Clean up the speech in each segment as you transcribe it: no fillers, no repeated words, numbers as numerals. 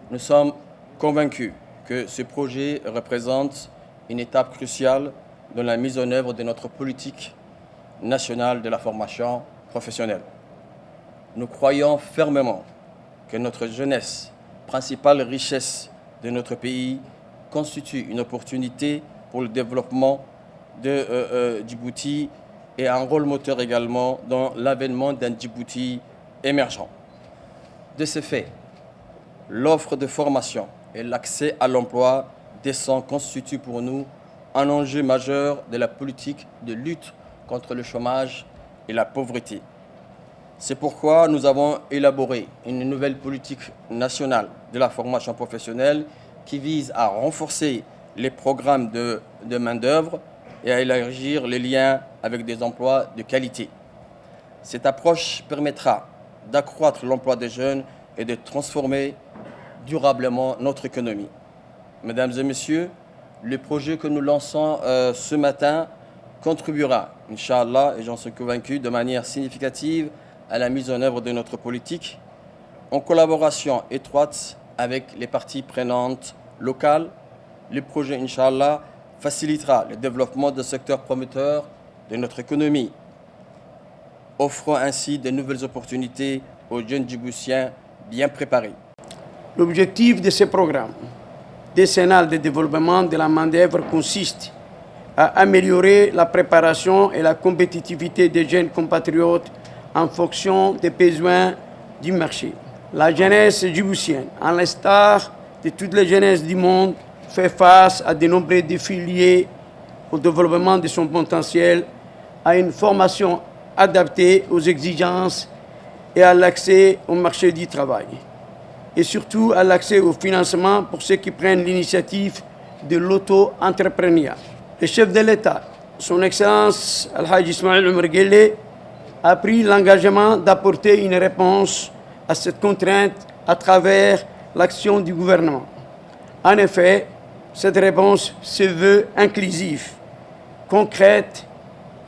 Nous sommes convaincus que ce projet représente une étape cruciale dans la mise en œuvre de notre politique nationale de la formation professionnelle. Nous croyons fermement que notre jeunesse, principale richesse de notre pays, constitue une opportunité pour le développement de Djibouti et un rôle moteur également dans l'avènement d'un Djibouti émergent. De ce fait, l'offre de formation et l'accès à l'emploi décent constituent pour nous un enjeu majeur de la politique de lutte contre le chômage et la pauvreté. C'est pourquoi nous avons élaboré une nouvelle politique nationale de la formation professionnelle qui vise à renforcer les programmes de main-d'œuvre et à élargir les liens avec des emplois de qualité. Cette approche permettra d'accroître l'emploi des jeunes et de transformer durablement notre économie. Mesdames et messieurs, le projet que nous lançons ce matin contribuera, Inch'Allah, et j'en suis convaincu, de manière significative à la mise en œuvre de notre politique, en collaboration étroite avec les parties prenantes locales. Le projet, Inch'Allah, facilitera le développement de secteurs promoteurs de notre économie, offrant ainsi de nouvelles opportunités aux jeunes Djiboutiens bien préparés. L'objectif de ce programme décennal de développement de la main-d'œuvre consiste à améliorer la préparation et la compétitivité des jeunes compatriotes en fonction des besoins du marché. La jeunesse djiboutienne, à l'instar de toutes les jeunesses du monde, fait face à de nombreux défis liés au développement de son potentiel, à une formation adaptée aux exigences et à l'accès au marché du travail. Et surtout à l'accès au financement pour ceux qui prennent l'initiative de l'auto-entrepreneuriat. Le chef de l'État, son Excellence Al-Hajj Ismaël Omar Guelleh, a pris l'engagement d'apporter une réponse à cette contrainte à travers l'action du gouvernement. En effet, cette réponse se veut inclusive, concrète,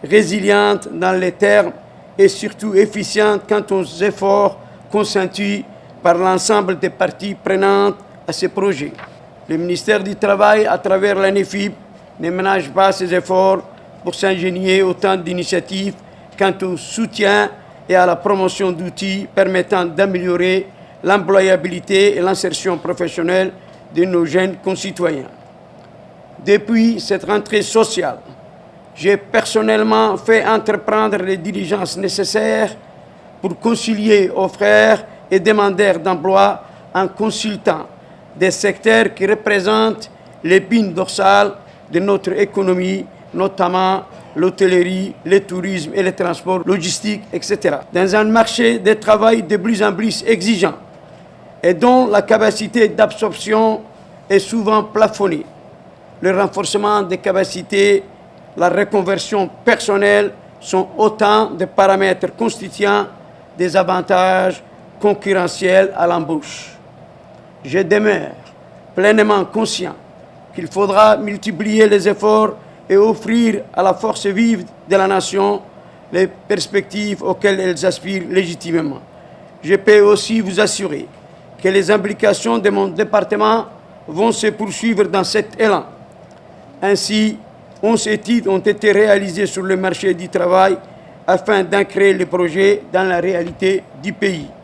résiliente dans les termes et surtout efficiente quant aux efforts consentis par l'ensemble des parties prenantes à ce projet. Le ministère du Travail, à travers l'ANEFIB, ne ménage pas ses efforts pour s'ingénier autant d'initiatives quant au soutien et à la promotion d'outils permettant d'améliorer l'employabilité et l'insertion professionnelle de nos jeunes concitoyens. Depuis cette rentrée sociale, j'ai personnellement fait entreprendre les diligences nécessaires pour concilier offreurs et demandeurs d'emploi en consultant des secteurs qui représentent l'épine dorsale de notre économie, notamment l'hôtellerie, le tourisme et les transports logistiques, etc. Dans un marché de travail de plus en plus exigeant et dont la capacité d'absorption est souvent plafonnée, le renforcement des capacités, la reconversion personnelle sont autant de paramètres constituant des avantages concurrentiels à l'embauche. Je demeure pleinement conscient qu'il faudra multiplier les efforts et offrir à la force vive de la nation les perspectives auxquelles elles aspirent légitimement. Je peux aussi vous assurer que les implications de mon département vont se poursuivre dans cet élan. Ainsi, 11 études ont été réalisées sur le marché du travail afin d'ancrer le projet dans la réalité du pays.